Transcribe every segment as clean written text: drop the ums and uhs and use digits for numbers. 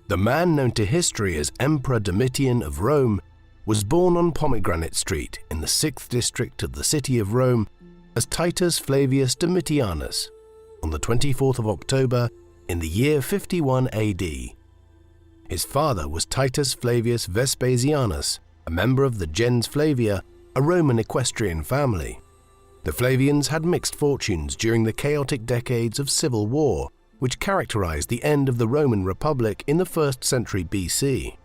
The man known to history as Emperor Domitian of Rome was born on Pomegranate Street in the 6th district of the city of Rome as Titus Flavius Domitianus on the 24th of October in the year 51 AD. His father was Titus Flavius Vespasianus, a member of the gens Flavia, a Roman equestrian family. The Flavians had mixed fortunes during the chaotic decades of civil war, which characterized the end of the Roman Republic in the 1st century BC.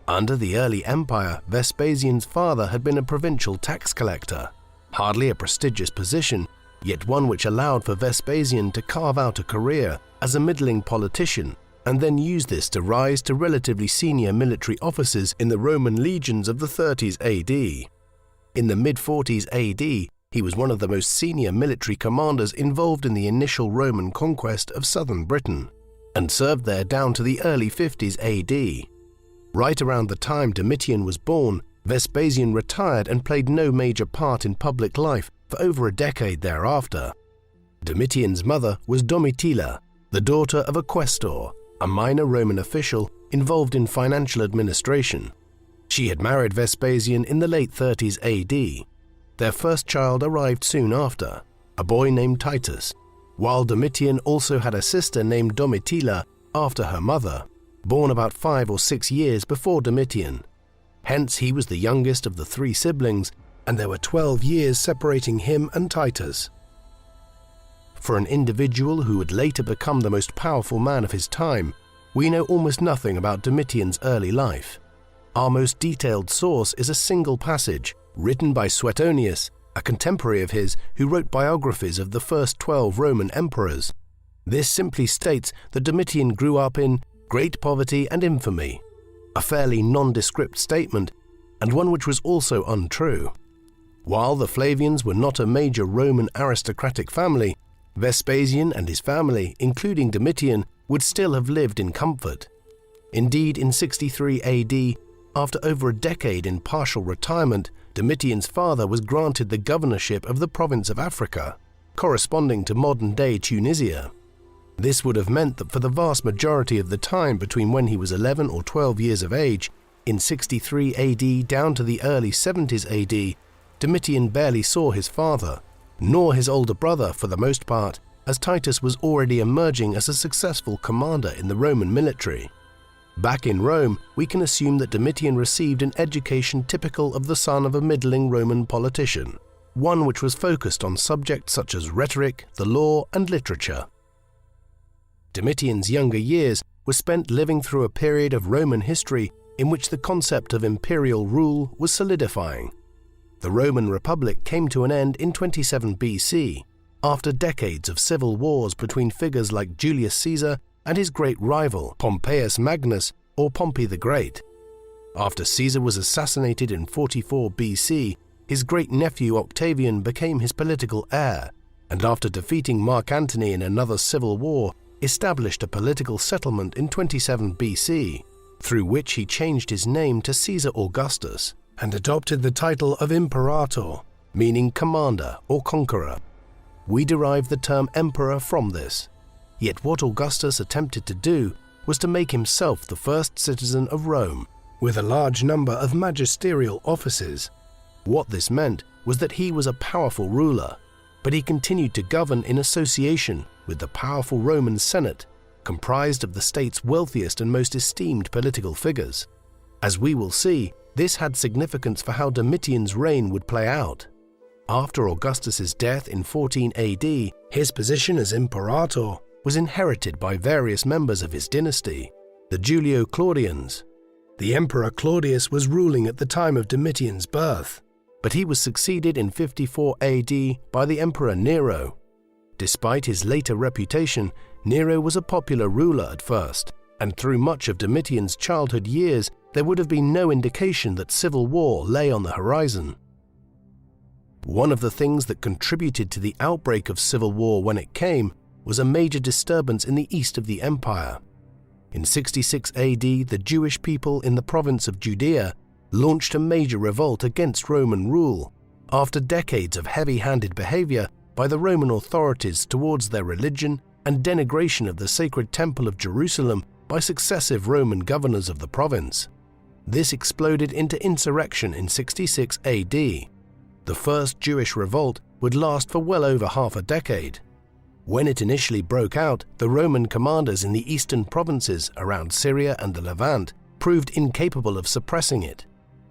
Under the early empire, Vespasian's father had been a provincial tax collector, hardly a prestigious position, yet one which allowed for Vespasian to carve out a career as a middling politician and then use this to rise to relatively senior military offices in the Roman legions of the 30s AD. In the mid-40s AD, he was one of the most senior military commanders involved in the initial Roman conquest of southern Britain, and served there down to the early 50s AD. Right around the time Domitian was born, Vespasian retired and played no major part in public life for over a decade thereafter. Domitian's mother was Domitilla, the daughter of a quaestor, a minor Roman official involved in financial administration. She had married Vespasian in the late 30s AD. Their first child arrived soon after, a boy named Titus, while Domitian also had a sister named Domitilla after her mother, born about 5 or 6 years before Domitian. Hence he was the youngest of the 3 siblings, and there were 12 years separating him and Titus. For an individual who would later become the most powerful man of his time, we know almost nothing about Domitian's early life. Our most detailed source is a single passage written by Suetonius, a contemporary of his who wrote biographies of the first 12 Roman emperors. This simply states that Domitian grew up in great poverty and infamy, a fairly nondescript statement, and one which was also untrue. While the Flavians were not a major Roman aristocratic family, Vespasian and his family, including Domitian, would still have lived in comfort. Indeed, in 63 AD, after over a decade in partial retirement, Domitian's father was granted the governorship of the province of Africa, corresponding to modern-day Tunisia. This would have meant that for the vast majority of the time between when he was 11 or 12 years of age, in 63 AD down to the early 70s AD, Domitian barely saw his father, nor his older brother for the most part, as Titus was already emerging as a successful commander in the Roman military. Back in Rome, we can assume that Domitian received an education typical of the son of a middling Roman politician, one which was focused on subjects such as rhetoric, the law, and literature. Domitian's younger years were spent living through a period of Roman history in which the concept of imperial rule was solidifying. The Roman Republic came to an end in 27 BC, after decades of civil wars between figures like Julius Caesar and his great rival Pompeius Magnus or Pompey the Great. After Caesar was assassinated in 44 BC, his great-nephew Octavian became his political heir, and after defeating Mark Antony in another civil war, established a political settlement in 27 BC, through which he changed his name to Caesar Augustus and adopted the title of Imperator, meaning commander or conqueror. We derive the term emperor from this. Yet what Augustus attempted to do was to make himself the first citizen of Rome, with a large number of magisterial offices. What this meant was that he was a powerful ruler, but he continued to govern in association with the powerful Roman Senate, comprised of the state's wealthiest and most esteemed political figures. As we will see, this had significance for how Domitian's reign would play out. After Augustus's death in 14 AD, his position as Imperator was inherited by various members of his dynasty, the Julio-Claudians. The Emperor Claudius was ruling at the time of Domitian's birth, but he was succeeded in 54 AD by the Emperor Nero. Despite his later reputation, Nero was a popular ruler at first, and through much of Domitian's childhood years, there would have been no indication that civil war lay on the horizon. One of the things that contributed to the outbreak of civil war when it came was a major disturbance in the east of the empire. In 66 AD, the Jewish people in the province of Judea launched a major revolt against Roman rule, after decades of heavy-handed behavior by the Roman authorities towards their religion and denigration of the sacred temple of Jerusalem by successive Roman governors of the province. This exploded into insurrection in 66 AD. The first Jewish revolt would last for well over half a decade. When it initially broke out, the Roman commanders in the eastern provinces around Syria and the Levant proved incapable of suppressing it,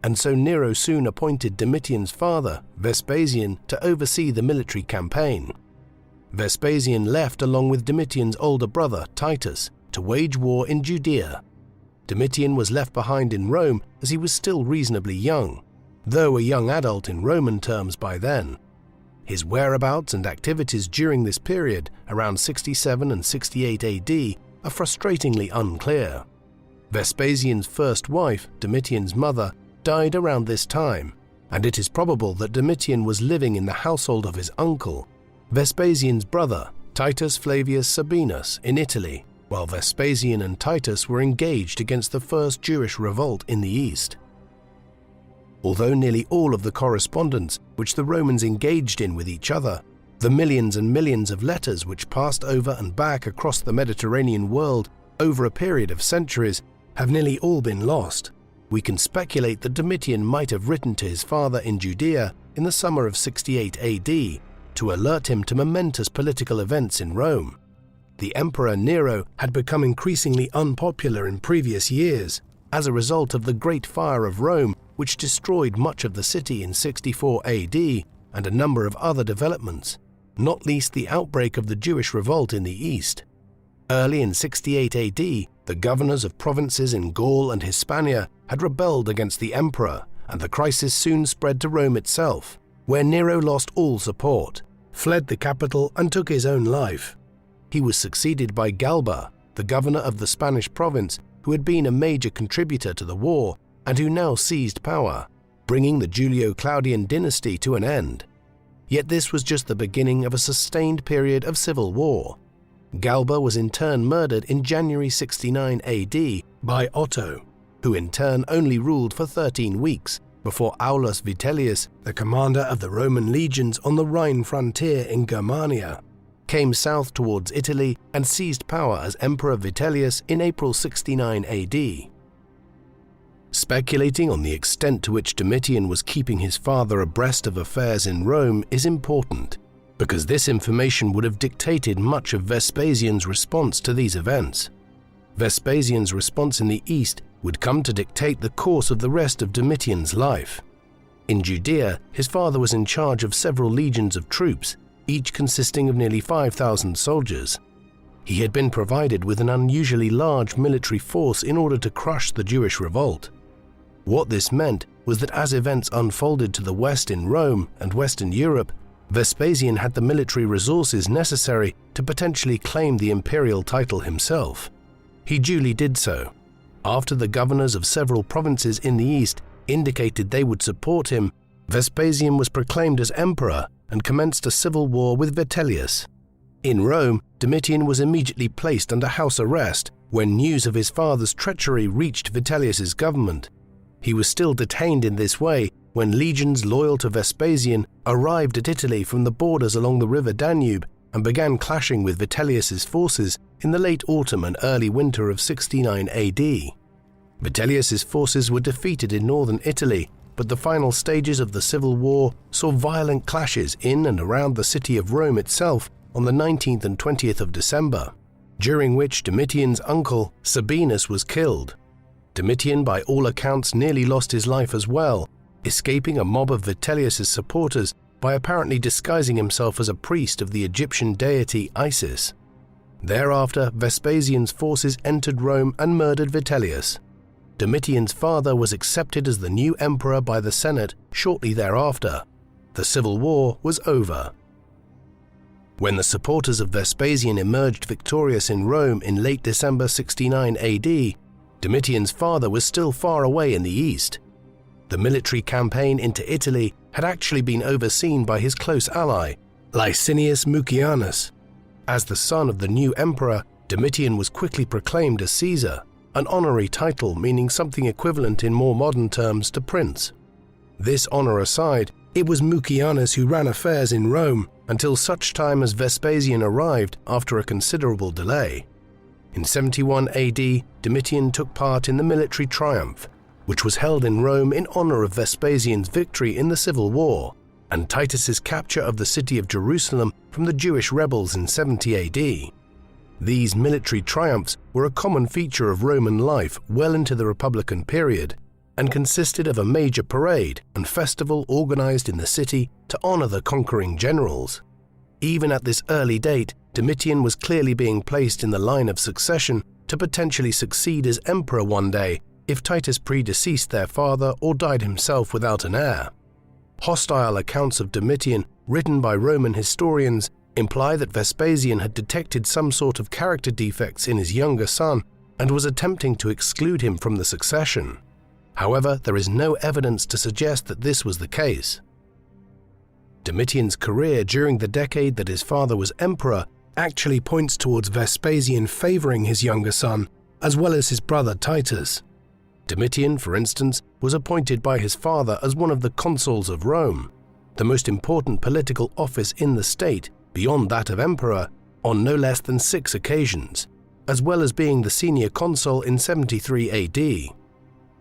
and so Nero soon appointed Domitian's father, Vespasian, to oversee the military campaign. Vespasian left along with Domitian's older brother, Titus, to wage war in Judea. Domitian was left behind in Rome as he was still reasonably young, though a young adult in Roman terms by then. His whereabouts and activities during this period, around 67 and 68 AD, are frustratingly unclear. Vespasian's first wife, Domitian's mother, died around this time, and it is probable that Domitian was living in the household of his uncle, Vespasian's brother, Titus Flavius Sabinus, in Italy, while Vespasian and Titus were engaged against the first Jewish revolt in the east. Although nearly all of the correspondence which the Romans engaged in with each other, the millions and millions of letters which passed over and back across the Mediterranean world over a period of centuries, have nearly all been lost, we can speculate that Domitian might have written to his father in Judea in the summer of 68 AD to alert him to momentous political events in Rome. The Emperor Nero had become increasingly unpopular in previous years as a result of the Great Fire of Rome, which destroyed much of the city in 64 AD, and a number of other developments, not least the outbreak of the Jewish revolt in the east. Early in 68 AD, the governors of provinces in Gaul and Hispania had rebelled against the emperor, and the crisis soon spread to Rome itself, where Nero lost all support, fled the capital and took his own life. He was succeeded by Galba, the governor of the Spanish province, who had been a major contributor to the war and who now seized power, bringing the Julio-Claudian dynasty to an end. Yet this was just the beginning of a sustained period of civil war. Galba was in turn murdered in January 69 AD by Otto, who in turn only ruled for 13 weeks before Aulus Vitellius, the commander of the Roman legions on the Rhine frontier in Germania, came south towards Italy and seized power as Emperor Vitellius in April 69 AD. Speculating on the extent to which Domitian was keeping his father abreast of affairs in Rome is important, because this information would have dictated much of Vespasian's response to these events. Vespasian's response in the east would come to dictate the course of the rest of Domitian's life. In Judea, his father was in charge of several legions of troops, each consisting of nearly 5,000 soldiers. He had been provided with an unusually large military force in order to crush the Jewish revolt. What this meant was that as events unfolded to the west in Rome and Western Europe, Vespasian had the military resources necessary to potentially claim the imperial title himself. He duly did so. After the governors of several provinces in the east indicated they would support him, Vespasian was proclaimed as emperor and commenced a civil war with Vitellius. In Rome, Domitian was immediately placed under house arrest when news of his father's treachery reached Vitellius's government. He was still detained in this way when legions loyal to Vespasian arrived at Italy from the borders along the river Danube and began clashing with Vitellius's forces in the late autumn and early winter of 69 AD. Vitellius's forces were defeated in northern Italy, but the final stages of the civil war saw violent clashes in and around the city of Rome itself on the 19th and 20th of December, during which Domitian's uncle Sabinus was killed. Domitian, by all accounts, nearly lost his life as well, escaping a mob of Vitellius's supporters by apparently disguising himself as a priest of the Egyptian deity Isis. Thereafter, Vespasian's forces entered Rome and murdered Vitellius. Domitian's father was accepted as the new emperor by the Senate shortly thereafter. The civil war was over. When the supporters of Vespasian emerged victorious in Rome in late December 69 AD, Domitian's father was still far away in the east. The military campaign into Italy had actually been overseen by his close ally, Licinius Mucianus. As the son of the new emperor, Domitian was quickly proclaimed as Caesar, an honorary title meaning something equivalent in more modern terms to prince. This honor aside, it was Mucianus who ran affairs in Rome until such time as Vespasian arrived after a considerable delay. In 71 AD, Domitian took part in the military triumph, which was held in Rome in honor of Vespasian's victory in the Civil War, and Titus's capture of the city of Jerusalem from the Jewish rebels in 70 AD. These military triumphs were a common feature of Roman life well into the Republican period, and consisted of a major parade and festival organized in the city to honor the conquering generals. Even at this early date, Domitian was clearly being placed in the line of succession to potentially succeed as emperor one day if Titus predeceased their father or died himself without an heir. Hostile accounts of Domitian, written by Roman historians, imply that Vespasian had detected some sort of character defects in his younger son and was attempting to exclude him from the succession. However, there is no evidence to suggest that this was the case. Domitian's career during the decade that his father was emperor actually points towards Vespasian favoring his younger son, as well as his brother Titus. Domitian, for instance, was appointed by his father as one of the consuls of Rome, the most important political office in the state, beyond that of emperor, on no less than 6 occasions, as well as being the senior consul in 73 AD.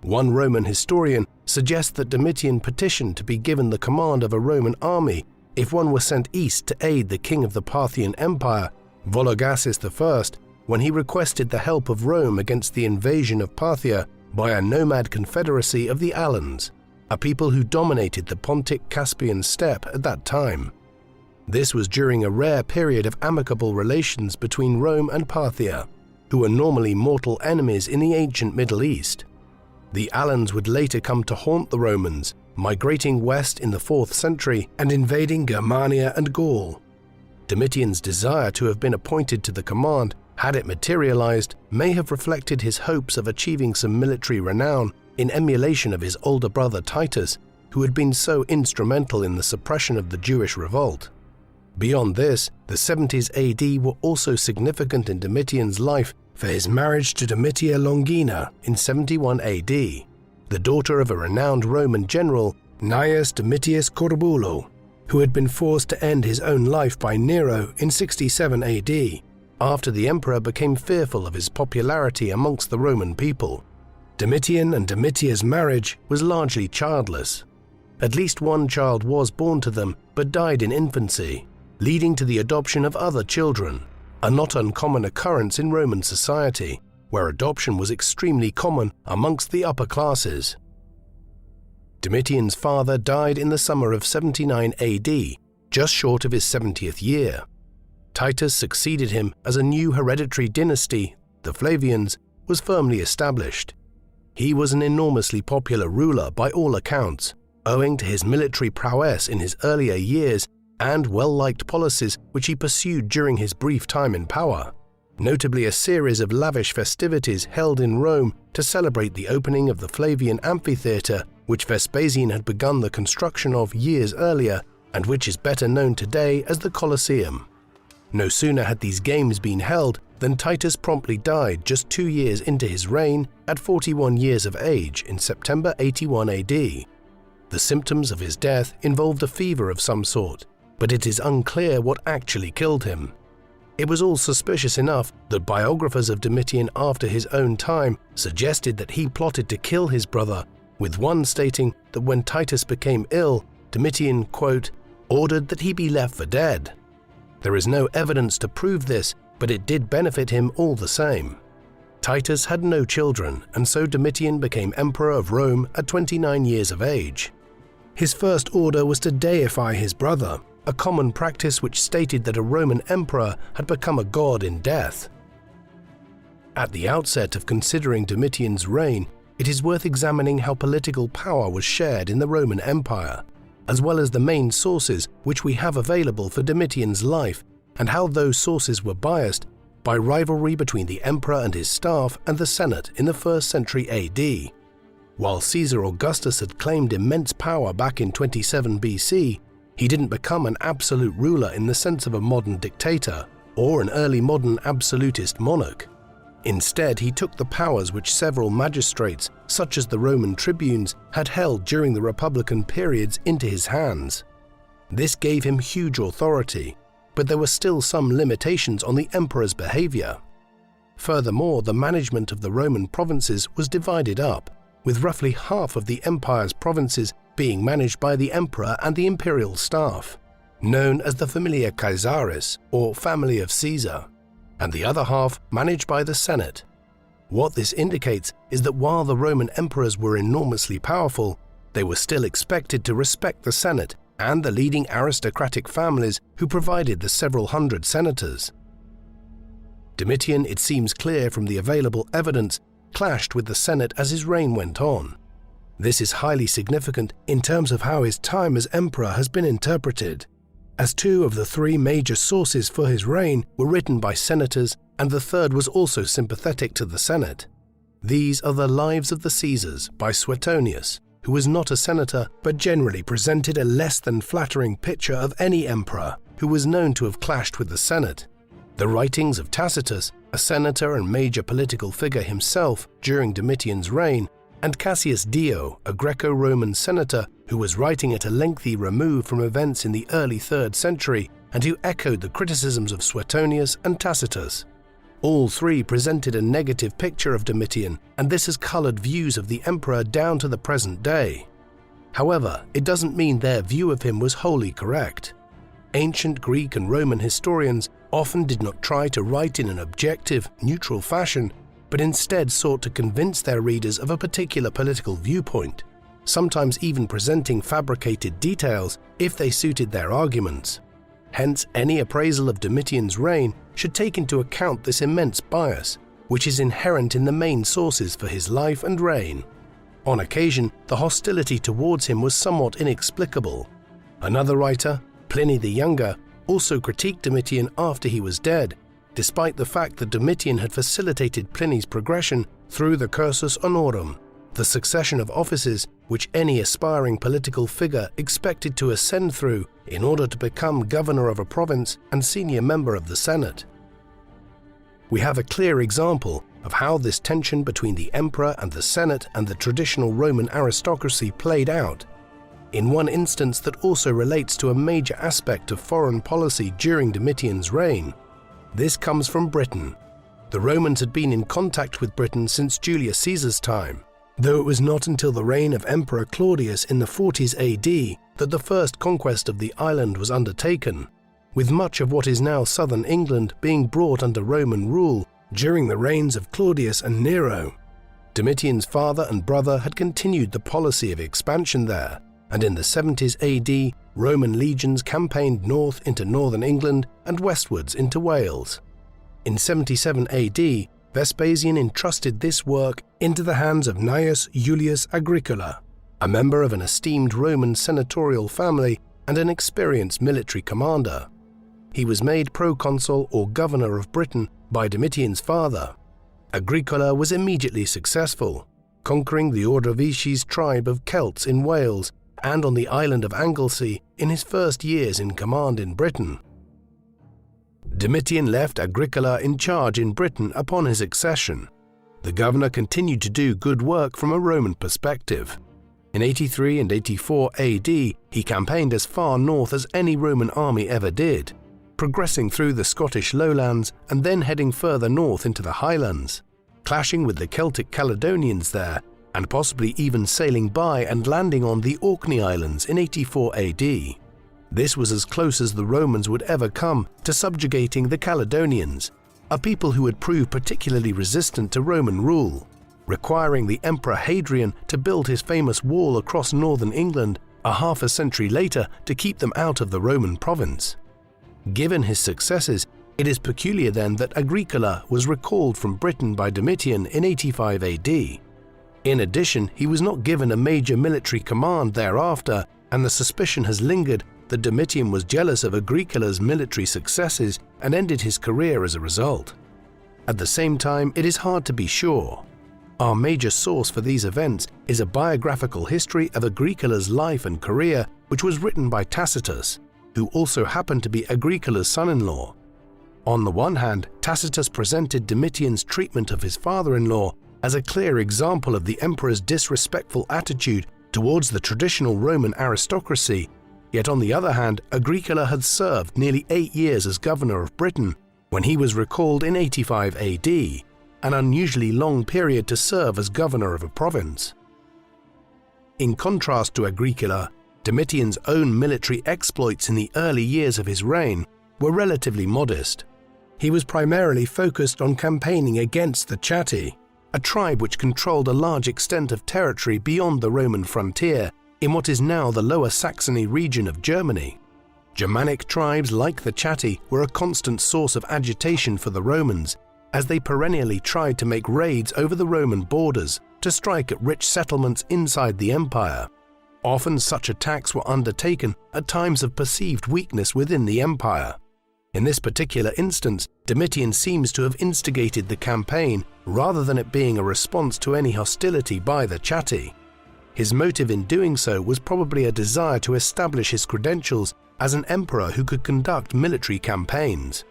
One Roman historian suggests that Domitian petitioned to be given the command of a Roman army if one were sent east to aid the king of the Parthian Empire, Vologases I, when he requested the help of Rome against the invasion of Parthia by a nomad confederacy of the Alans, a people who dominated the Pontic-Caspian steppe at that time. This was during a rare period of amicable relations between Rome and Parthia, who were normally mortal enemies in the ancient Middle East. The Alans would later come to haunt the Romans, migrating west in the 4th century and invading Germania and Gaul. Domitian's desire to have been appointed to the command, had it materialized, may have reflected his hopes of achieving some military renown in emulation of his older brother Titus, who had been so instrumental in the suppression of the Jewish revolt. Beyond this, the 70s AD were also significant in Domitian's life for his marriage to Domitia Longina in 71 AD, the daughter of a renowned Roman general, Gnaeus Domitius Corbulo, who had been forced to end his own life by Nero in 67 AD, after the emperor became fearful of his popularity amongst the Roman people. Domitian and Domitia's marriage was largely childless. At least one child was born to them, but died in infancy, leading to the adoption of other children, a not uncommon occurrence in Roman society, where adoption was extremely common amongst the upper classes. Domitian's father died in the summer of 79 AD, just short of his 70th year. Titus succeeded him as a new hereditary dynasty, the Flavians, was firmly established. He was an enormously popular ruler by all accounts, owing to his military prowess in his earlier years and well-liked policies which he pursued during his brief time in power, notably a series of lavish festivities held in Rome to celebrate the opening of the Flavian amphitheatre, which Vespasian had begun the construction of years earlier and which is better known today as the Colosseum. No sooner had these games been held than Titus promptly died just 2 years into his reign at 41 years of age in September 81 AD. The symptoms of his death involved a fever of some sort, but it is unclear what actually killed him. It was all suspicious enough that biographers of Domitian after his own time suggested that he plotted to kill his brother, with one stating that when Titus became ill, Domitian, quote, ordered that he be left for dead. There is no evidence to prove this, but it did benefit him all the same. Titus had no children, and so Domitian became emperor of Rome at 29 years of age. His first order was to deify his brother, a common practice which stated that a Roman emperor had become a god in death. At the outset of considering Domitian's reign, it is worth examining how political power was shared in the Roman Empire, as well as the main sources which we have available for Domitian's life, and how those sources were biased by rivalry between the emperor and his staff and the Senate in the 1st century AD. While Caesar Augustus had claimed immense power back in 27 BC, he didn't become an absolute ruler in the sense of a modern dictator or an early modern absolutist monarch. Instead, he took the powers which several magistrates, such as the Roman tribunes, had held during the Republican periods into his hands. This gave him huge authority, but there were still some limitations on the emperor's behavior. Furthermore, the management of the Roman provinces was divided up, with roughly half of the empire's provinces being managed by the emperor and the imperial staff, known as the Familia Caesaris, or Family of Caesar, and the other half managed by the Senate. What this indicates is that while the Roman emperors were enormously powerful, they were still expected to respect the Senate and the leading aristocratic families who provided the several hundred senators. Domitian, it seems clear from the available evidence, clashed with the Senate as his reign went on. This is highly significant in terms of how his time as emperor has been interpreted, as 2 of the 3 major sources for his reign were written by senators and the third was also sympathetic to the Senate. These are the Lives of the Caesars by Suetonius, who was not a senator but generally presented a less than flattering picture of any emperor who was known to have clashed with the Senate. The writings of Tacitus, a senator and major political figure himself during Domitian's reign, and Cassius Dio, a Greco-Roman senator who was writing at a lengthy remove from events in the early 3rd century and who echoed the criticisms of Suetonius and Tacitus. All 3 presented a negative picture of Domitian, and this has colored views of the emperor down to the present day. However, it doesn't mean their view of him was wholly correct. Ancient Greek and Roman historians often did not try to write in an objective, neutral fashion, but instead sought to convince their readers of a particular political viewpoint, sometimes even presenting fabricated details if they suited their arguments. Hence, any appraisal of Domitian's reign should take into account this immense bias, which is inherent in the main sources for his life and reign. On occasion, the hostility towards him was somewhat inexplicable. Another writer, Pliny the Younger, also critiqued Domitian after he was dead, despite the fact that Domitian had facilitated Pliny's progression through the cursus honorum, the succession of offices which any aspiring political figure expected to ascend through in order to become governor of a province and senior member of the Senate. We have a clear example of how this tension between the emperor and the Senate and the traditional Roman aristocracy played out, in one instance that also relates to a major aspect of foreign policy during Domitian's reign. This comes from Britain. The Romans had been in contact with Britain since Julius Caesar's time, though it was not until the reign of Emperor Claudius in the 40s AD that the first conquest of the island was undertaken, with much of what is now southern England being brought under Roman rule during the reigns of Claudius and Nero. Domitian's father and brother had continued the policy of expansion there, and in the 70s AD, Roman legions campaigned north into northern England and westwards into Wales. In 77 AD, Vespasian entrusted this work into the hands of Gnaeus Iulius Agricola, a member of an esteemed Roman senatorial family and an experienced military commander. He was made proconsul or governor of Britain by Domitian's father. Agricola was immediately successful, conquering the Ordovices tribe of Celts in Wales and on the island of Anglesey in his first years in command in Britain. Domitian left Agricola in charge in Britain upon his accession. The governor continued to do good work from a Roman perspective. In 83 and 84 AD, he campaigned as far north as any Roman army ever did, progressing through the Scottish lowlands and then heading further north into the Highlands, clashing with the Celtic Caledonians there, and possibly even sailing by and landing on the Orkney Islands in 84 AD. This was as close as the Romans would ever come to subjugating the Caledonians, a people who had proved particularly resistant to Roman rule, requiring the Emperor Hadrian to build his famous wall across northern England a half a century later to keep them out of the Roman province. Given his successes, it is peculiar then that Agricola was recalled from Britain by Domitian in 85 AD. In addition, he was not given a major military command thereafter, and the suspicion has lingered that Domitian was jealous of Agricola's military successes and ended his career as a result. At the same time, it is hard to be sure. Our major source for these events is a biographical history of Agricola's life and career, which was written by Tacitus, who also happened to be Agricola's son-in-law. On the one hand, Tacitus presented Domitian's treatment of his father-in-law as a clear example of the emperor's disrespectful attitude towards the traditional Roman aristocracy, yet on the other hand, Agricola had served nearly 8 years as governor of Britain, when he was recalled in 85 AD, an unusually long period to serve as governor of a province. In contrast to Agricola, Domitian's own military exploits in the early years of his reign were relatively modest. He was primarily focused on campaigning against the Chatti, a tribe which controlled a large extent of territory beyond the Roman frontier in what is now the Lower Saxony region of Germany. Germanic tribes like the Chatti were a constant source of agitation for the Romans, as they perennially tried to make raids over the Roman borders to strike at rich settlements inside the empire. Often such attacks were undertaken at times of perceived weakness within the empire. In this particular instance, Domitian seems to have instigated the campaign rather than it being a response to any hostility by the Chatti. His motive in doing so was probably a desire to establish his credentials as an emperor who could conduct military campaigns.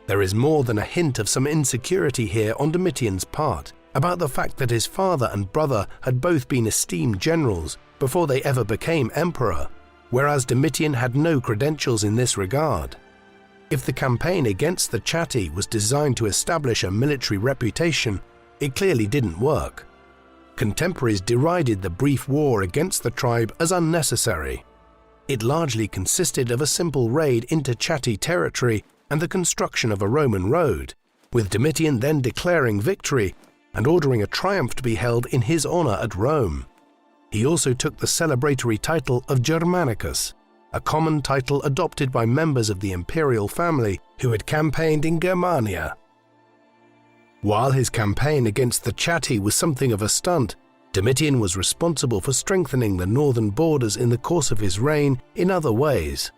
There is more than a hint of some insecurity here on Domitian's part about the fact that his father and brother had both been esteemed generals before they ever became emperor, whereas Domitian had no credentials in this regard. If the campaign against the Chatti was designed to establish a military reputation, it clearly didn't work. Contemporaries derided the brief war against the tribe as unnecessary. It largely consisted of a simple raid into Chatti territory and the construction of a Roman road, with Domitian then declaring victory and ordering a triumph to be held in his honor at Rome. He also took the celebratory title of Germanicus, a common title adopted by members of the imperial family who had campaigned in Germania. While his campaign against the Chatti was something of a stunt, Domitian was responsible for strengthening the northern borders in the course of his reign in other ways.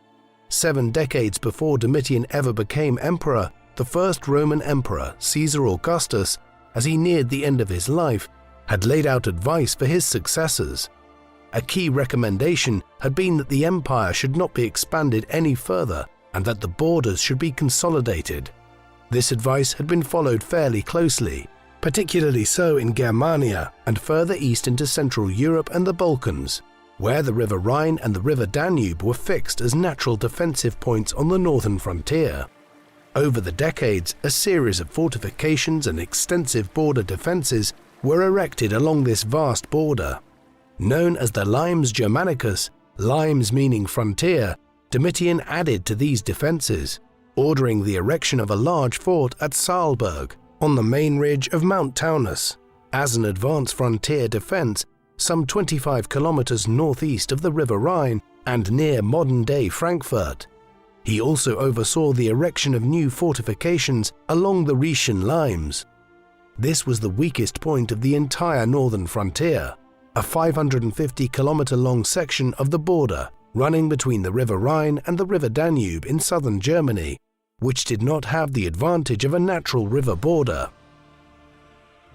7 decades before Domitian ever became emperor, the first Roman emperor, Caesar Augustus, as he neared the end of his life, had laid out advice for his successors. A key recommendation had been that the empire should not be expanded any further and that the borders should be consolidated. This advice had been followed fairly closely, particularly so in Germania and further east into Central Europe and the Balkans, where the River Rhine and the River Danube were fixed as natural defensive points on the northern frontier. Over the decades, a series of fortifications and extensive border defenses were erected along this vast border. Known as the Limes Germanicus, limes meaning frontier, Domitian added to these defenses, ordering the erection of a large fort at Saalburg on the main ridge of Mount Taunus as an advanced frontier defense some 25 kilometers northeast of the River Rhine and near modern-day Frankfurt. He also oversaw the erection of new fortifications along the Rhetian limes. This was the weakest point of the entire northern frontier, a 550-kilometer-long section of the border running between the River Rhine and the River Danube in southern Germany, which did not have the advantage of a natural river border.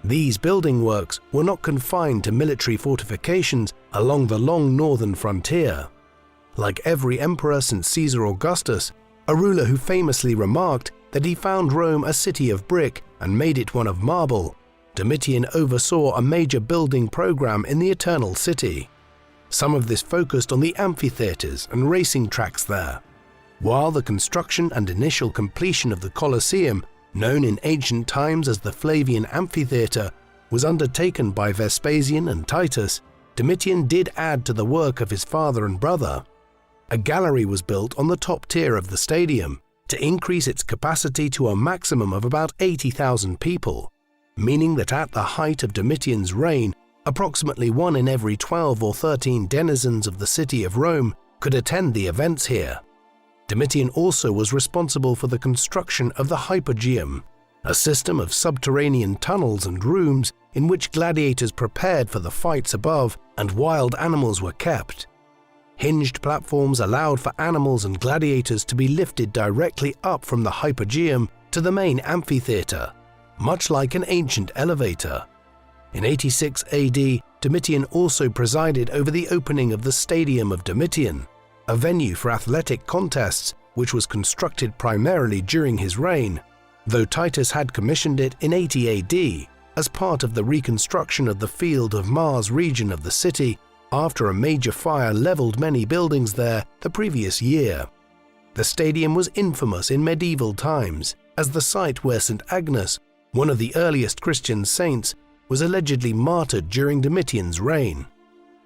These building works were not confined to military fortifications along the long northern frontier. Like every emperor since Caesar Augustus, a ruler who famously remarked that he found Rome a city of brick and made it one of marble, Domitian oversaw a major building program in the Eternal City. Some of this focused on the amphitheaters and racing tracks there, while the construction and initial completion of the Colosseum, known in ancient times as the Flavian Amphitheatre, was undertaken by Vespasian and Titus. Domitian did add to the work of his father and brother. A gallery was built on the top tier of the stadium to increase its capacity to a maximum of about 80,000 people, meaning that at the height of Domitian's reign, approximately 1 in every 12 or 13 denizens of the city of Rome could attend the events here. Domitian also was responsible for the construction of the Hypogeum, a system of subterranean tunnels and rooms in which gladiators prepared for the fights above and wild animals were kept. Hinged platforms allowed for animals and gladiators to be lifted directly up from the Hypogeum to the main amphitheatre, much like an ancient elevator. In 86 AD, Domitian also presided over the opening of the Stadium of Domitian, a venue for athletic contests which was constructed primarily during his reign, though Titus had commissioned it in 80 AD as part of the reconstruction of the Field of Mars region of the city after a major fire leveled many buildings there the previous year. The stadium was infamous in medieval times as the site where St. Agnes, one of the earliest Christian saints, was allegedly martyred during Domitian's reign.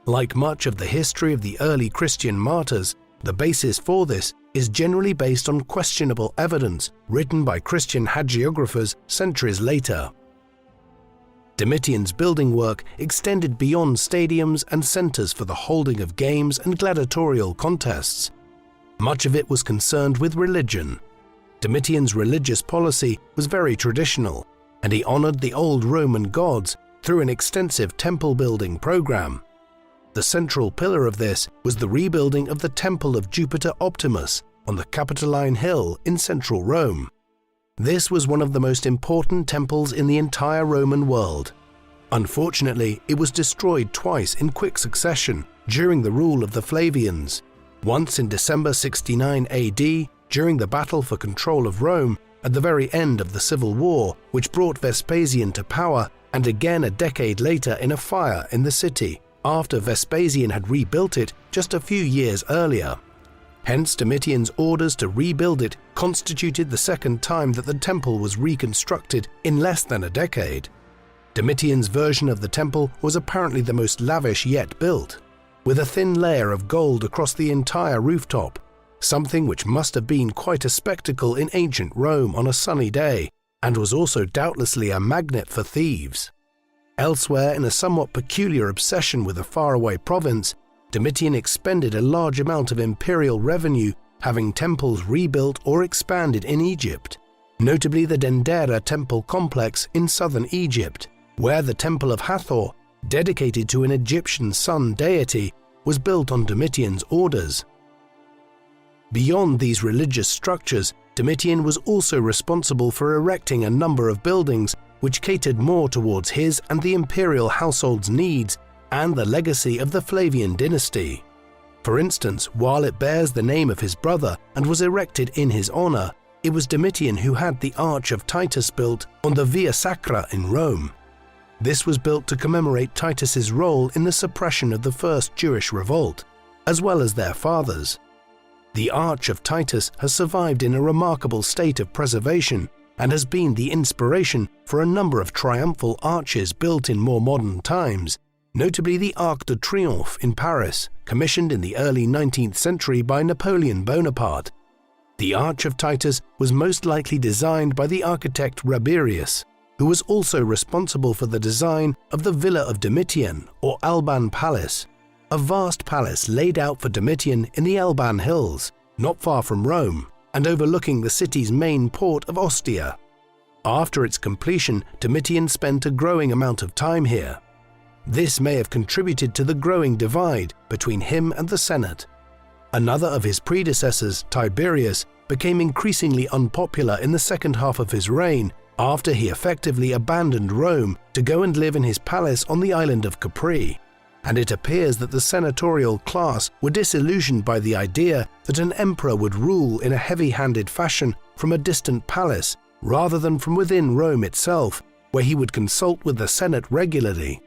Like much of the history of the early Christian martyrs, the basis for this is generally based on questionable evidence written by Christian hagiographers centuries later. Domitian's building work extended beyond stadiums and centers for the holding of games and gladiatorial contests. Much of it was concerned with religion. Domitian's religious policy was very traditional, and he honored the old Roman gods through an extensive temple-building program. The central pillar of this was the rebuilding of the Temple of Jupiter Optimus on the Capitoline Hill in central Rome. This was one of the most important temples in the entire Roman world. Unfortunately, it was destroyed twice in quick succession during the rule of the Flavians, once in December 69 AD during the battle for control of Rome at the very end of the Civil War, which brought Vespasian to power, and again a decade later in a fire in the city, after Vespasian had rebuilt it just a few years earlier. Hence, Domitian's orders to rebuild it constituted the second time that the temple was reconstructed in less than a decade. Domitian's version of the temple was apparently the most lavish yet built, with a thin layer of gold across the entire rooftop, something which must have been quite a spectacle in ancient Rome on a sunny day, and was also doubtlessly a magnet for thieves. Elsewhere, in a somewhat peculiar obsession with a faraway province, Domitian expended a large amount of imperial revenue having temples rebuilt or expanded in Egypt, notably the Dendera temple complex in southern Egypt, where the Temple of Hathor, dedicated to an Egyptian sun deity, was built on Domitian's orders. Beyond these religious structures, Domitian was also responsible for erecting a number of buildings which catered more towards his and the imperial household's needs and the legacy of the Flavian dynasty. For instance, while it bears the name of his brother and was erected in his honor, it was Domitian who had the Arch of Titus built on the Via Sacra in Rome. This was built to commemorate Titus's role in the suppression of the first Jewish revolt, as well as their fathers. The Arch of Titus has survived in a remarkable state of preservation and has been the inspiration for a number of triumphal arches built in more modern times, notably the Arc de Triomphe in Paris, commissioned in the early 19th century by Napoleon Bonaparte. The Arch of Titus was most likely designed by the architect Rabirius, who was also responsible for the design of the Villa of Domitian, or Alban Palace, a vast palace laid out for Domitian in the Alban Hills, not far from Rome, and overlooking the city's main port of Ostia. After its completion, Domitian spent a growing amount of time here. This may have contributed to the growing divide between him and the Senate. Another of his predecessors, Tiberius, became increasingly unpopular in the second half of his reign after he effectively abandoned Rome to go and live in his palace on the island of Capri, and it appears that the senatorial class were disillusioned by the idea that an emperor would rule in a heavy-handed fashion from a distant palace rather than from within Rome itself, where he would consult with the Senate regularly.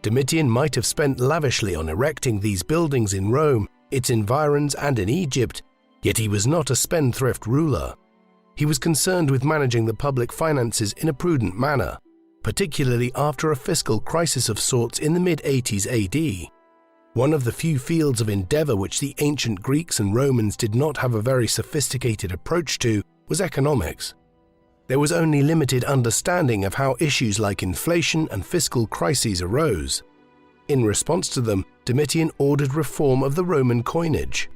Domitian might have spent lavishly on erecting these buildings in Rome, its environs, and in Egypt, yet he was not a spendthrift ruler. He was concerned with managing the public finances in a prudent manner, particularly after a fiscal crisis of sorts in the mid-80s AD. One of the few fields of endeavor which the ancient Greeks and Romans did not have a very sophisticated approach to was economics. There was only limited understanding of how issues like inflation and fiscal crises arose. In response to them, Domitian ordered reform of the Roman coinage.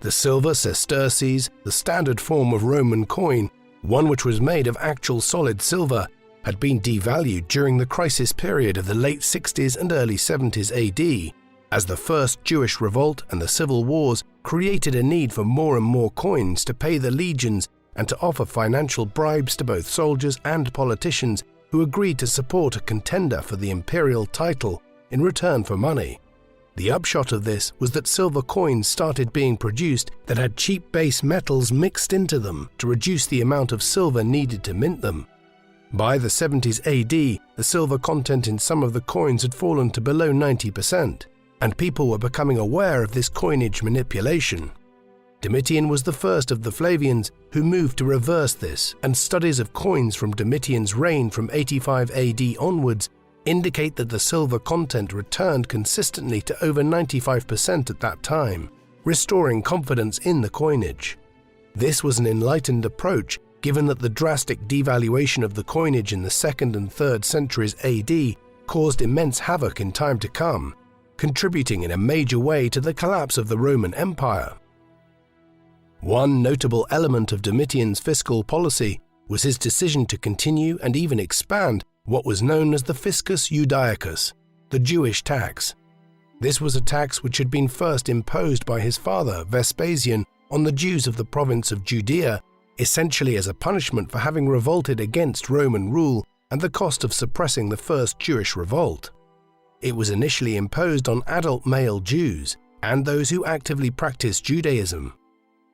The silver sesterces, the standard form of Roman coin, one which was made of actual solid silver, had been devalued during the crisis period of the late 60s and early 70s AD, as the first Jewish revolt and the civil wars created a need for more and more coins to pay the legions and to offer financial bribes to both soldiers and politicians who agreed to support a contender for the imperial title in return for money. The upshot of this was that silver coins started being produced that had cheap base metals mixed into them to reduce the amount of silver needed to mint them. By the 70s AD, the silver content in some of the coins had fallen to below 90%, and people were becoming aware of this coinage manipulation. Domitian was the first of the Flavians who moved to reverse this, and studies of coins from Domitian's reign from 85 AD onwards indicate that the silver content returned consistently to over 95% at that time, restoring confidence in the coinage. This was an enlightened approach, given that the drastic devaluation of the coinage in the 2nd and 3rd centuries AD caused immense havoc in time to come, contributing in a major way to the collapse of the Roman Empire. One notable element of Domitian's fiscal policy was his decision to continue and even expand what was known as the Fiscus Judaicus, the Jewish tax. This was a tax which had been first imposed by his father, Vespasian, on the Jews of the province of Judea, essentially as a punishment for having revolted against Roman rule and the cost of suppressing the first Jewish revolt. It was initially imposed on adult male Jews and those who actively practiced Judaism.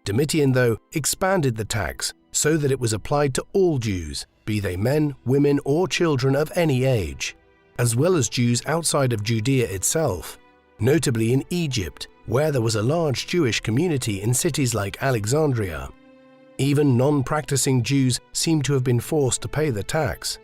Domitian, though, expanded the tax so that it was applied to all Jews, be they men, women, or children of any age, as well as Jews outside of Judea itself, notably in Egypt, where there was a large Jewish community in cities like Alexandria. Even non-practicing Jews seem to have been forced to pay the tax.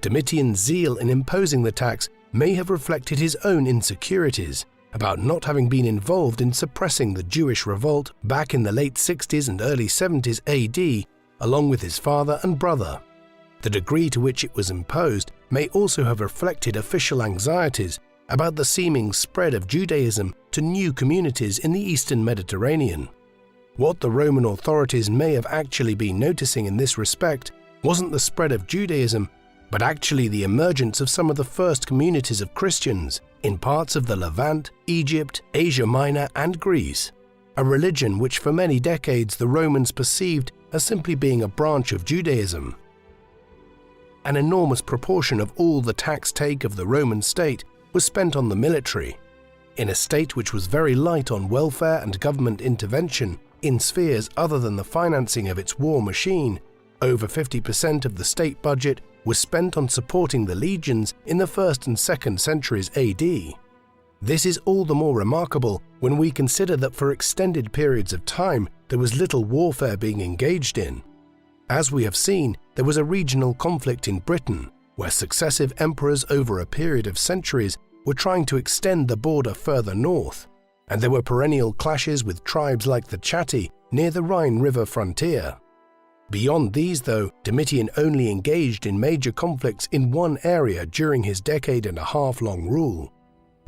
Domitian's zeal in imposing the tax may have reflected his own insecurities about not having been involved in suppressing the Jewish revolt back in the late 60s and early 70s AD, along with his father and brother. The degree to which it was imposed may also have reflected official anxieties about the seeming spread of Judaism to new communities in the Eastern Mediterranean. What the Roman authorities may have actually been noticing in this respect wasn't the spread of Judaism, but actually the emergence of some of the first communities of Christians in parts of the Levant, Egypt, Asia Minor, and Greece, a religion which for many decades the Romans perceived as simply being a branch of Judaism. An enormous proportion of all the tax take of the Roman state was spent on the military. In a state which was very light on welfare and government intervention in spheres other than the financing of its war machine, over 50% of the state budget was spent on supporting the legions in the 1st and 2nd centuries AD. This is all the more remarkable when we consider that for extended periods of time there was little warfare being engaged in. As we have seen, there was a regional conflict in Britain, where successive emperors over a period of centuries were trying to extend the border further north, and there were perennial clashes with tribes like the Chatti near the Rhine River frontier. Beyond these, though, Domitian only engaged in major conflicts in one area during his decade-and-a-half-long rule.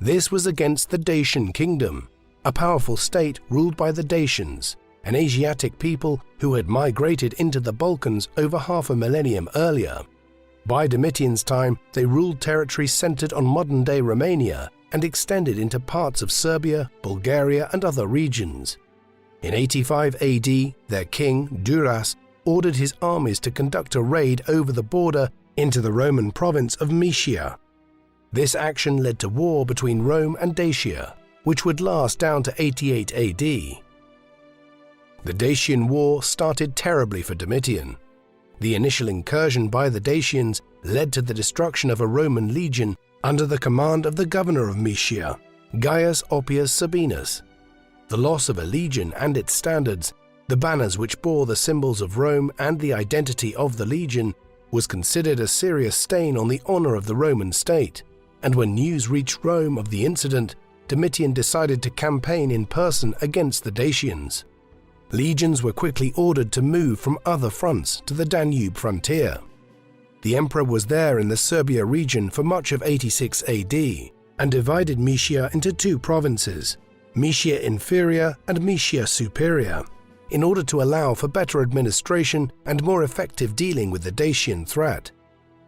This was against the Dacian kingdom, a powerful state ruled by the Dacians, an Asiatic people who had migrated into the Balkans over half a millennium earlier. By Domitian's time, they ruled territories centered on modern-day Romania and extended into parts of Serbia, Bulgaria, and other regions. In 85 AD, their king, Duras, ordered his armies to conduct a raid over the border into the Roman province of Mysia. This action led to war between Rome and Dacia, which would last down to 88 AD. The Dacian War started terribly for Domitian. The initial incursion by the Dacians led to the destruction of a Roman legion under the command of the governor of Mysia, Gaius Oppius Sabinus. The loss of a legion and its standards, the banners which bore the symbols of Rome and the identity of the legion, was considered a serious stain on the honor of the Roman state, and when news reached Rome of the incident, Domitian decided to campaign in person against the Dacians. Legions were quickly ordered to move from other fronts to the Danube frontier. The emperor was there in the Serbia region for much of 86 AD and divided Mysia into two provinces, Mysia Inferior and Mysia Superior, in order to allow for better administration and more effective dealing with the Dacian threat.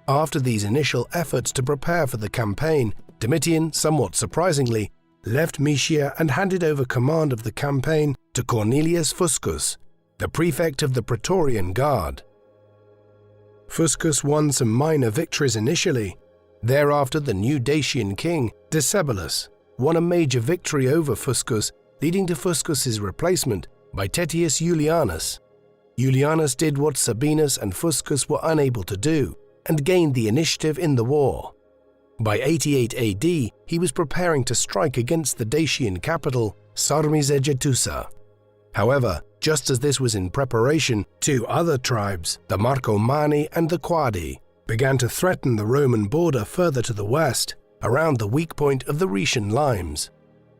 After these initial efforts to prepare for the campaign, Domitian, somewhat surprisingly, left Mysia and handed over command of the campaign to Cornelius Fuscus, the prefect of the Praetorian Guard. Fuscus won some minor victories initially. Thereafter, the new Dacian king, Decebalus, won a major victory over Fuscus, leading to Fuscus's replacement by Tetius Julianus. Julianus did what Sabinus and Fuscus were unable to do, and gained the initiative in the war. By 88 AD, he was preparing to strike against the Dacian capital, Sarmizegetusa. However, just as this was in preparation, two other tribes, the Marcomanni and the Quadi, began to threaten the Roman border further to the west, around the weak point of the Rhaetian limes.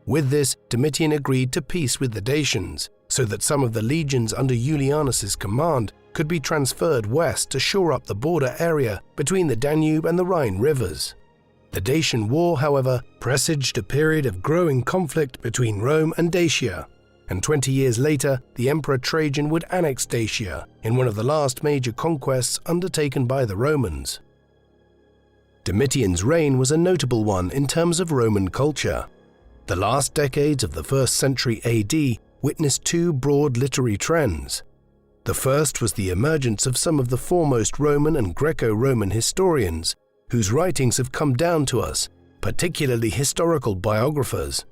With this, Domitian agreed to peace with the Dacians, so that some of the legions under Julianus's command could be transferred west to shore up the border area between the Danube and the Rhine rivers. The Dacian War, however, presaged a period of growing conflict between Rome and Dacia, and 20 years later, the Emperor Trajan would annex Dacia in one of the last major conquests undertaken by the Romans. Domitian's reign was a notable one in terms of Roman culture. The last decades of the 1st century AD witnessed two broad literary trends. The first was the emergence of some of the foremost Roman and Greco-Roman historians, whose writings have come down to us, particularly historical biographers.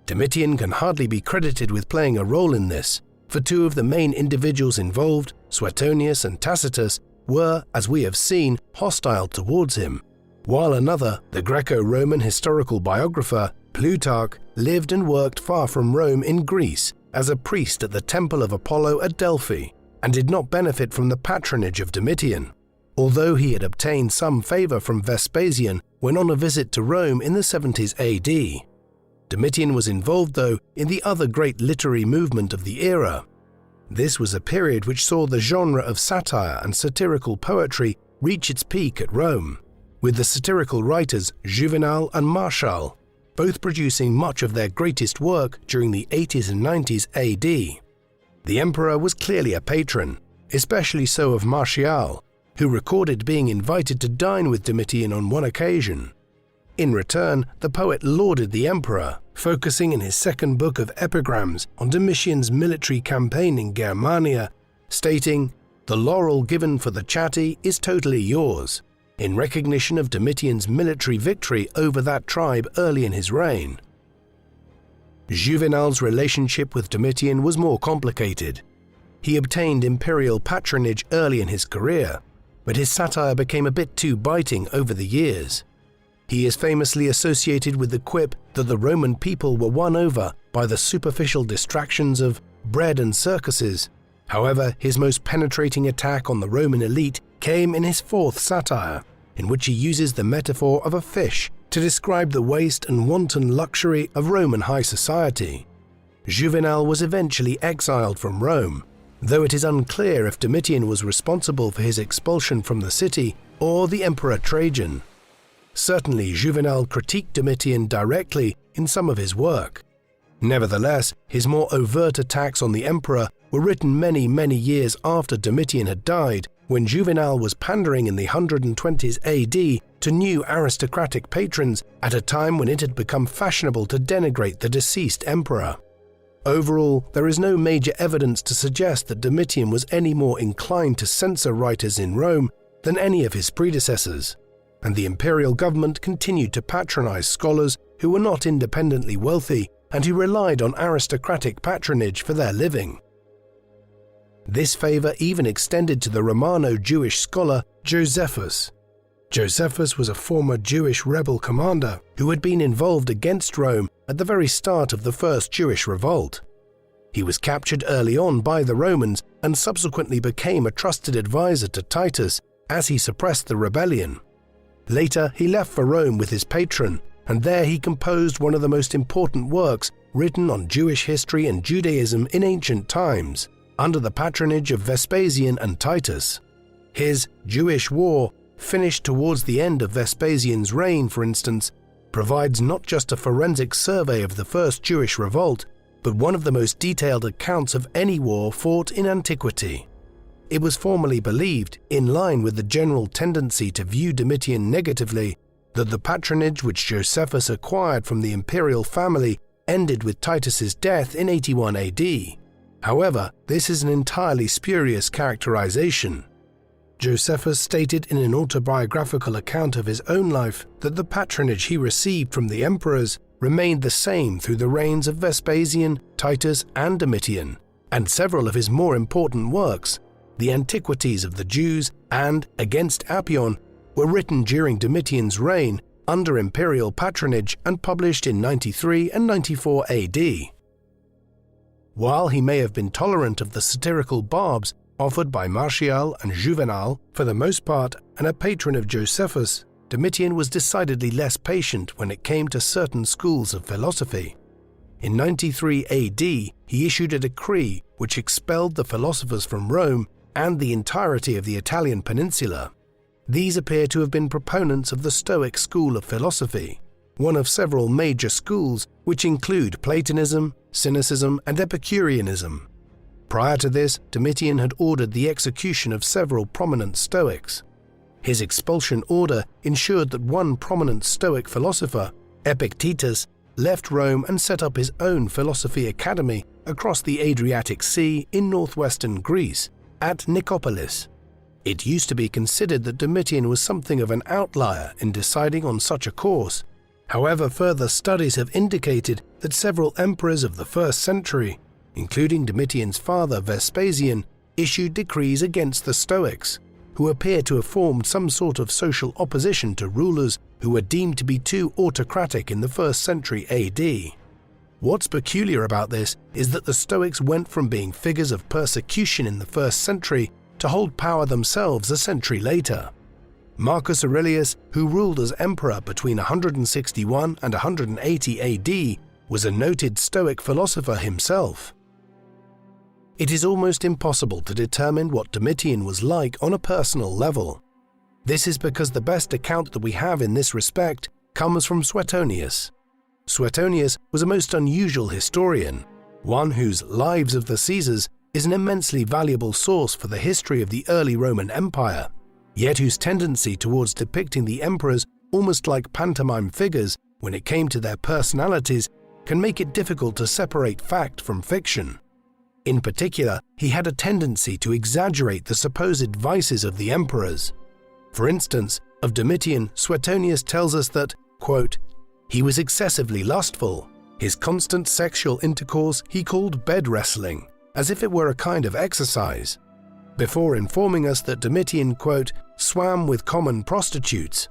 Domitian can hardly be credited with playing a role in this, for two of the main individuals involved, Suetonius and Tacitus, were, as we have seen, hostile towards him, while another, the Greco-Roman historical biographer, Plutarch, lived and worked far from Rome in Greece as a priest at the Temple of Apollo at Delphi, and did not benefit from the patronage of Domitian, although he had obtained some favor from Vespasian when on a visit to Rome in the 70s AD. Domitian was involved, though, in the other great literary movement of the era. This was a period which saw the genre of satire and satirical poetry reach its peak at Rome, with the satirical writers Juvenal and Martial both producing much of their greatest work during the 80s and 90s AD. The emperor was clearly a patron, especially so of Martial, who recorded being invited to dine with Domitian on one occasion. In return, the poet lauded the emperor, focusing in his second book of epigrams on Domitian's military campaign in Germania, stating, "The laurel given for the Chatti is totally yours," in recognition of Domitian's military victory over that tribe early in his reign. Juvenal's relationship with Domitian was more complicated. He obtained imperial patronage early in his career, but his satire became a bit too biting over the years. He is famously associated with the quip that the Roman people were won over by the superficial distractions of bread and circuses. However, his most penetrating attack on the Roman elite came in his fourth satire, in which he uses the metaphor of a fish to describe the waste and wanton luxury of Roman high society. Juvenal was eventually exiled from Rome, though it is unclear if Domitian was responsible for his expulsion from the city or the Emperor Trajan. Certainly, Juvenal critiqued Domitian directly in some of his work. Nevertheless, his more overt attacks on the emperor were written many years after Domitian had died, when Juvenal was pandering in the 120s AD to new aristocratic patrons at a time when it had become fashionable to denigrate the deceased emperor. Overall, there is no major evidence to suggest that Domitian was any more inclined to censor writers in Rome than any of his predecessors, and the imperial government continued to patronize scholars who were not independently wealthy and who relied on aristocratic patronage for their living. This favor even extended to the Romano-Jewish scholar Josephus. Josephus was a former Jewish rebel commander who had been involved against Rome at the very start of the First Jewish Revolt. He was captured early on by the Romans and subsequently became a trusted advisor to Titus as he suppressed the rebellion. Later, he left for Rome with his patron, and there he composed one of the most important works written on Jewish history and Judaism in ancient times, under the patronage of Vespasian and Titus. His Jewish War, finished towards the end of Vespasian's reign, for instance, provides not just a forensic survey of the First Jewish Revolt, but one of the most detailed accounts of any war fought in antiquity. It was formerly believed, in line with the general tendency to view Domitian negatively, that the patronage which Josephus acquired from the imperial family ended with Titus's death in 81 AD. However, this is an entirely spurious characterization. Josephus stated in an autobiographical account of his own life that the patronage he received from the emperors remained the same through the reigns of Vespasian, Titus, and Domitian, and several of his more important works, the Antiquities of the Jews and Against Appian, were written during Domitian's reign under imperial patronage and published in 93 and 94 AD. While he may have been tolerant of the satirical barbs offered by Martial and Juvenal for the most part, and a patron of Josephus, Domitian was decidedly less patient when it came to certain schools of philosophy. In 93 AD, he issued a decree which expelled the philosophers from Rome and the entirety of the Italian peninsula. These appear to have been proponents of the Stoic school of philosophy, one of several major schools which include Platonism, Cynicism, and Epicureanism. Prior to this, Domitian had ordered the execution of several prominent Stoics. His expulsion order ensured that one prominent Stoic philosopher, Epictetus, left Rome and set up his own philosophy academy across the Adriatic Sea in northwestern Greece, at Nicopolis. It used to be considered that Domitian was something of an outlier in deciding on such a course. However, further studies have indicated that several emperors of the 1st century, including Domitian's father Vespasian, issued decrees against the Stoics, who appear to have formed some sort of social opposition to rulers who were deemed to be too autocratic in the 1st century AD. What's peculiar about this is that the Stoics went from being figures of persecution in the 1st century to hold power themselves a century later. Marcus Aurelius, who ruled as emperor between 161 and 180 AD, was a noted Stoic philosopher himself. It is almost impossible to determine what Domitian was like on a personal level. This is because the best account that we have in this respect comes from Suetonius. Suetonius was a most unusual historian, one whose Lives of the Caesars is an immensely valuable source for the history of the early Roman Empire, yet whose tendency towards depicting the emperors almost like pantomime figures when it came to their personalities can make it difficult to separate fact from fiction. In particular, he had a tendency to exaggerate the supposed vices of the emperors. For instance, of Domitian, Suetonius tells us that, quote, "He was excessively lustful. His constant sexual intercourse he called bed wrestling, as if it were a kind of exercise," before informing us that Domitian, quote, "swam with common prostitutes."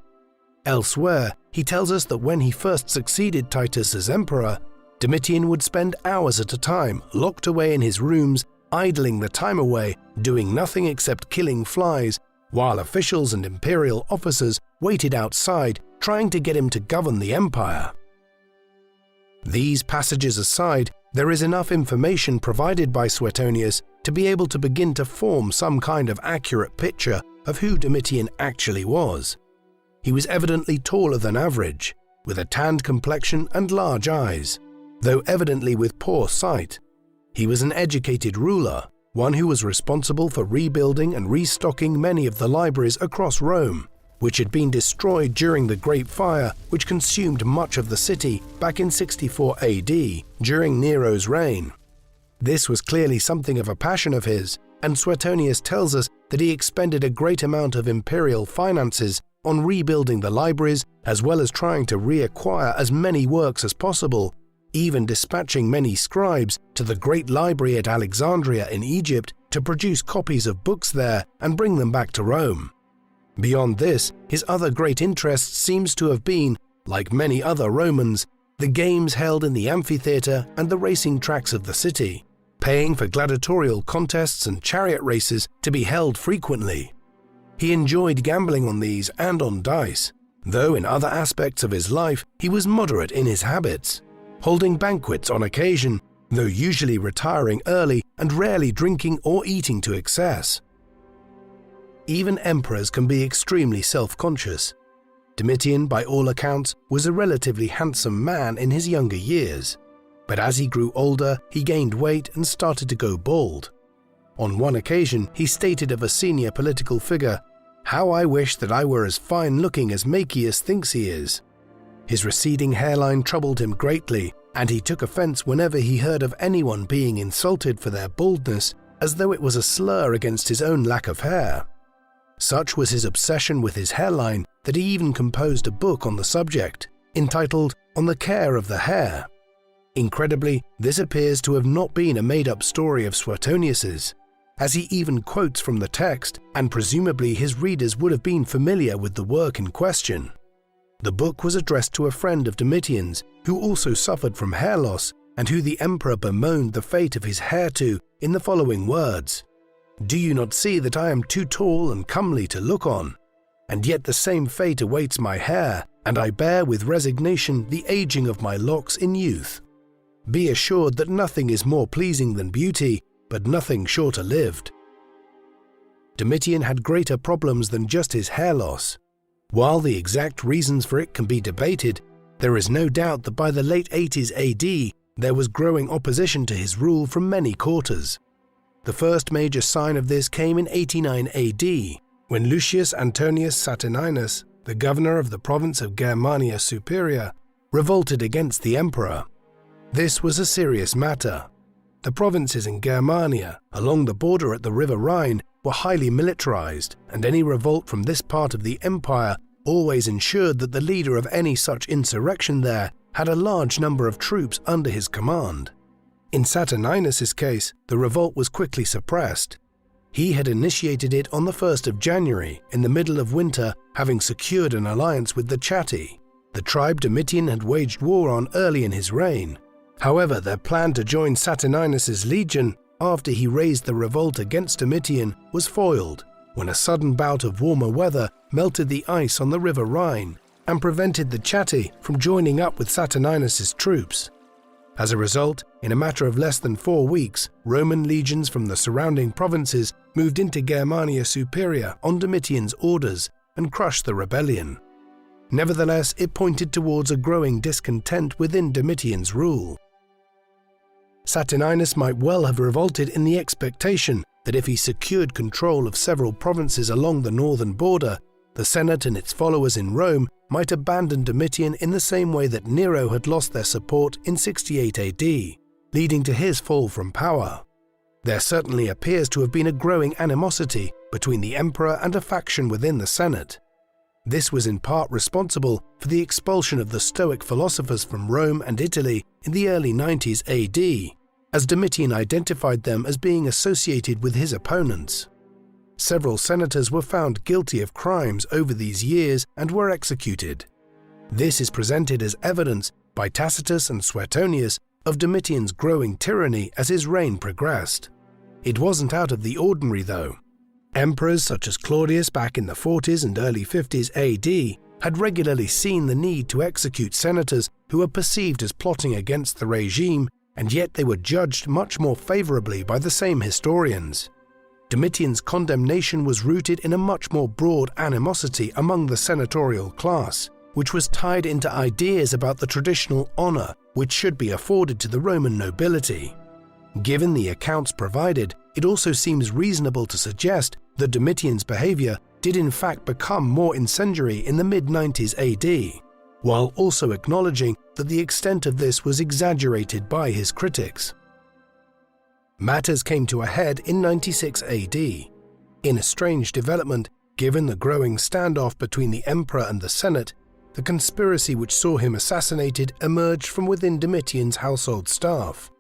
Elsewhere, he tells us that when he first succeeded Titus as emperor, Domitian would spend hours at a time locked away in his rooms, idling the time away, doing nothing except killing flies, while officials and imperial officers waited outside trying to get him to govern the empire. These passages aside, there is enough information provided by Suetonius to be able to begin to form some kind of accurate picture of who Domitian actually was. He was evidently taller than average, with a tanned complexion and large eyes, though evidently with poor sight. He was an educated ruler, one who was responsible for rebuilding and restocking many of the libraries across Rome, which had been destroyed during the Great Fire which consumed much of the city back in 64 AD during Nero's reign. This was clearly something of a passion of his, and Suetonius tells us that he expended a great amount of imperial finances on rebuilding the libraries as well as trying to reacquire as many works as possible, even dispatching many scribes to the great library at Alexandria in Egypt to produce copies of books there and bring them back to Rome. Beyond this, his other great interest seems to have been, like many other Romans, the games held in the amphitheatre and the racing tracks of the city, paying for gladiatorial contests and chariot races to be held frequently. He enjoyed gambling on these and on dice, though in other aspects of his life he was moderate in his habits, holding banquets on occasion, though usually retiring early and rarely drinking or eating to excess. Even emperors can be extremely self-conscious. Domitian, by all accounts, was a relatively handsome man in his younger years, but as he grew older, he gained weight and started to go bald. On one occasion, he stated of a senior political figure, "How I wish that I were as fine-looking as Machias thinks he is." His receding hairline troubled him greatly, and he took offense whenever he heard of anyone being insulted for their baldness, as though it was a slur against his own lack of hair. Such was his obsession with his hairline that he even composed a book on the subject, entitled On the Care of the Hair. Incredibly, this appears to have not been a made-up story of Suetonius's, as he even quotes from the text, and presumably his readers would have been familiar with the work in question. The book was addressed to a friend of Domitian's who also suffered from hair loss, and who the emperor bemoaned the fate of his hair to in the following words: "Do you not see that I am too tall and comely to look on? And yet the same fate awaits my hair, and I bear with resignation the aging of my locks in youth. Be assured that nothing is more pleasing than beauty, but nothing shorter lived." Domitian had greater problems than just his hair loss. While the exact reasons for it can be debated, there is no doubt that by the late 80s AD, there was growing opposition to his rule from many quarters. The first major sign of this came in 89 AD, when Lucius Antonius Saturninus, the governor of the province of Germania Superior, revolted against the emperor. This was a serious matter. The provinces in Germania, along the border at the river Rhine, were highly militarized, and any revolt from this part of the empire always ensured that the leader of any such insurrection there had a large number of troops under his command. In Saturninus' case, the revolt was quickly suppressed. He had initiated it on the 1st of January, in the middle of winter, having secured an alliance with the Chatti, the tribe Domitian had waged war on early in his reign. However, their plan to join Saturninus' legion after he raised the revolt against Domitian was foiled when a sudden bout of warmer weather melted the ice on the river Rhine and prevented the Chatti from joining up with Saturninus' troops. As a result, in a matter of less than 4 weeks, Roman legions from the surrounding provinces moved into Germania Superior on Domitian's orders and crushed the rebellion. Nevertheless, it pointed towards a growing discontent within Domitian's rule. Saturninus might well have revolted in the expectation that if he secured control of several provinces along the northern border, the Senate and its followers in Rome might abandon Domitian in the same way that Nero had lost their support in 68 AD, leading to his fall from power. There certainly appears to have been a growing animosity between the emperor and a faction within the Senate. This was in part responsible for the expulsion of the Stoic philosophers from Rome and Italy in the early 90s AD, as Domitian identified them as being associated with his opponents. Several senators were found guilty of crimes over these years and were executed. This is presented as evidence by Tacitus and Suetonius of Domitian's growing tyranny as his reign progressed. It wasn't out of the ordinary, though. Emperors such as Claudius back in the 40s and early 50s AD had regularly seen the need to execute senators who were perceived as plotting against the regime, and yet they were judged much more favorably by the same historians. Domitian's condemnation was rooted in a much more broad animosity among the senatorial class, which was tied into ideas about the traditional honor which should be afforded to the Roman nobility. Given the accounts provided, it also seems reasonable to suggest that Domitian's behavior did in fact become more incendiary in the mid-90s AD, while also acknowledging that the extent of this was exaggerated by his critics. Matters came to a head in 96 AD. In a strange development, given the growing standoff between the emperor and the Senate, the conspiracy which saw him assassinated emerged from within Domitian's household staff.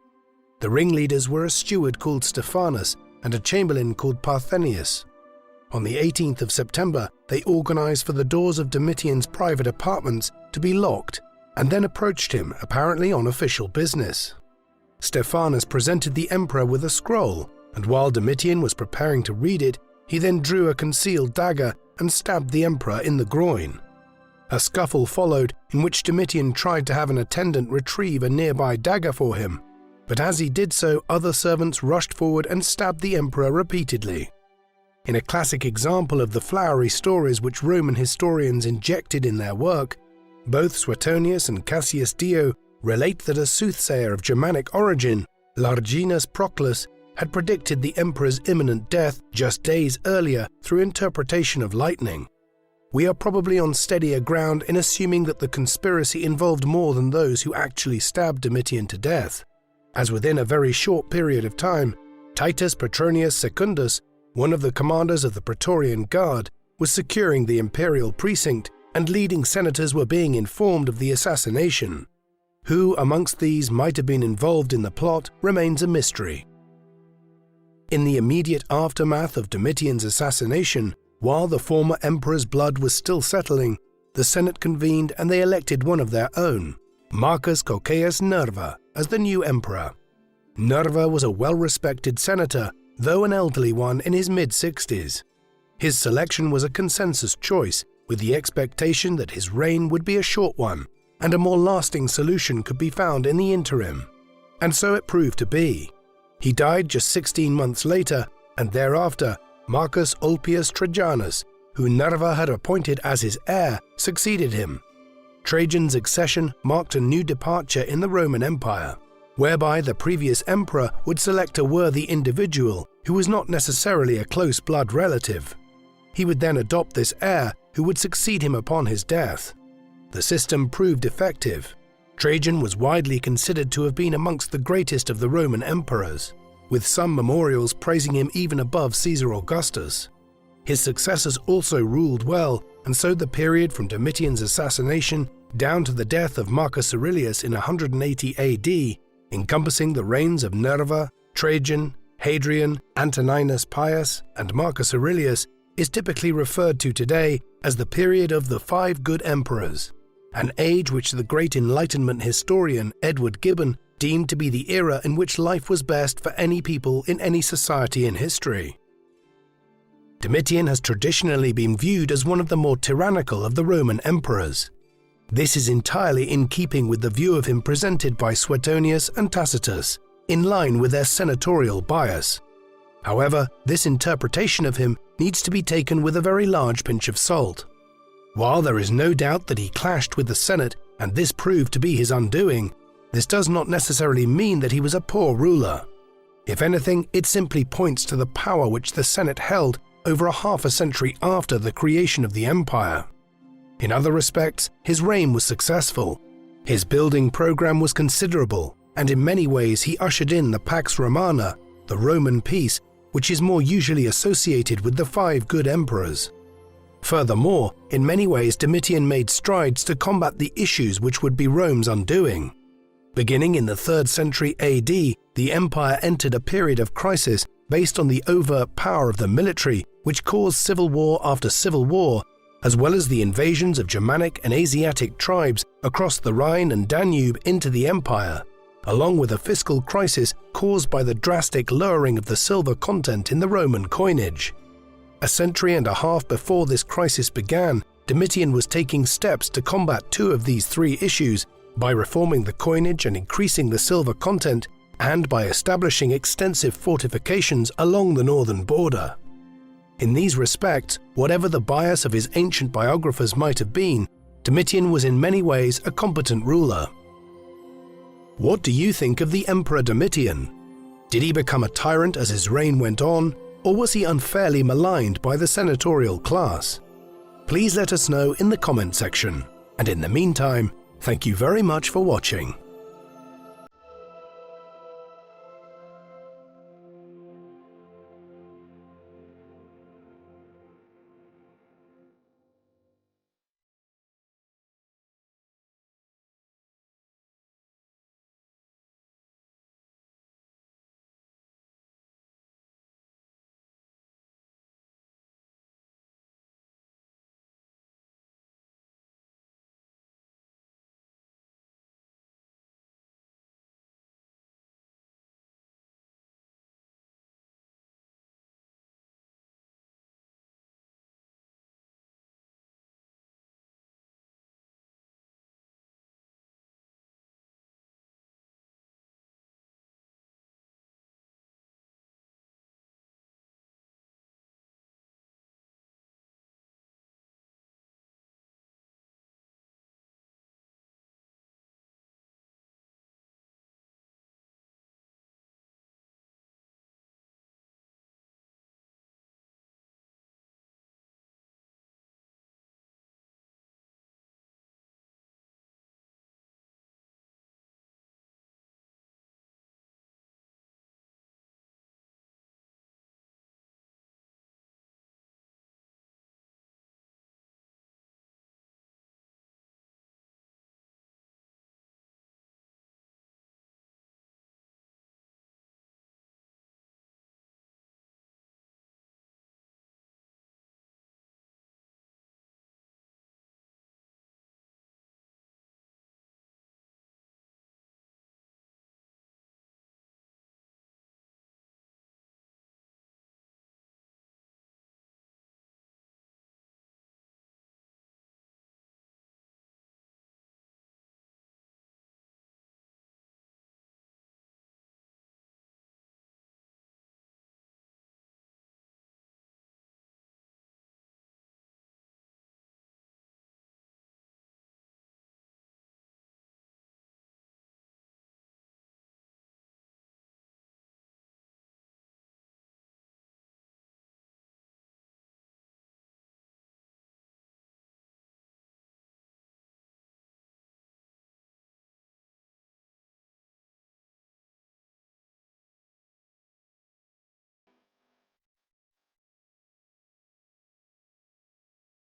The ringleaders were a steward called Stephanus and a chamberlain called Parthenius. On the 18th of September, they organized for the doors of Domitian's private apartments to be locked and then approached him, apparently on official business. Stephanus presented the emperor with a scroll, and while Domitian was preparing to read it, he then drew a concealed dagger and stabbed the emperor in the groin. A scuffle followed in which Domitian tried to have an attendant retrieve a nearby dagger for him, but as he did so, other servants rushed forward and stabbed the emperor repeatedly. In a classic example of the flowery stories which Roman historians injected in their work, both Suetonius and Cassius Dio relate that a soothsayer of Germanic origin, Larginus Proclus, had predicted the emperor's imminent death just days earlier through interpretation of lightning. We are probably on steadier ground in assuming that the conspiracy involved more than those who actually stabbed Domitian to death, as within a very short period of time, Titus Petronius Secundus, one of the commanders of the Praetorian Guard, was securing the imperial precinct, and leading senators were being informed of the assassination. Who amongst these might have been involved in the plot remains a mystery. In the immediate aftermath of Domitian's assassination, while the former emperor's blood was still settling, the Senate convened and they elected one of their own, Marcus Cocceius Nerva as the new emperor. Nerva was a well-respected senator, though an elderly one in his mid-60s. His selection was a consensus choice, with the expectation that his reign would be a short one, and a more lasting solution could be found in the interim. And so it proved to be. He died just 16 months later, and thereafter Marcus Ulpius Trajanus, who Nerva had appointed as his heir, succeeded him. Trajan's accession marked a new departure in the Roman Empire, whereby the previous emperor would select a worthy individual who was not necessarily a close blood relative. He would then adopt this heir who would succeed him upon his death. The system proved effective. Trajan was widely considered to have been amongst the greatest of the Roman emperors, with some memorials praising him even above Caesar Augustus. His successors also ruled well, and so the period from Domitian's assassination down to the death of Marcus Aurelius in 180 AD, encompassing the reigns of Nerva, Trajan, Hadrian, Antoninus Pius, and Marcus Aurelius, is typically referred to today as the period of the 5 good emperors, an age which the great Enlightenment historian Edward Gibbon deemed to be the era in which life was best for any people in any society in history. Domitian has traditionally been viewed as one of the more tyrannical of the Roman emperors. This is entirely in keeping with the view of him presented by Suetonius and Tacitus, in line with their senatorial bias. However, this interpretation of him needs to be taken with a very large pinch of salt. While there is no doubt that he clashed with the Senate and this proved to be his undoing, this does not necessarily mean that he was a poor ruler. If anything, it simply points to the power which the Senate held over a half a century after the creation of the empire. In other respects, his reign was successful. His building program was considerable, and in many ways he ushered in the Pax Romana, the Roman peace, which is more usually associated with the 5 good emperors. Furthermore, in many ways Domitian made strides to combat the issues which would be Rome's undoing. Beginning in the 3rd century AD, the empire entered a period of crisis based on the overt power of the military, which caused civil war after civil war, as well as the invasions of Germanic and Asiatic tribes across the Rhine and Danube into the empire, along with a fiscal crisis caused by the drastic lowering of the silver content in the Roman coinage. A century and a half before this crisis began, Domitian was taking steps to combat 2 of these 3 issues by reforming the coinage and increasing the silver content, and by establishing extensive fortifications along the northern border. In these respects, whatever the bias of his ancient biographers might have been, Domitian was in many ways a competent ruler. What do you think of the Emperor Domitian? Did he become a tyrant as his reign went on, or was he unfairly maligned by the senatorial class? Please let us know in the comment section, and in the meantime, thank you very much for watching.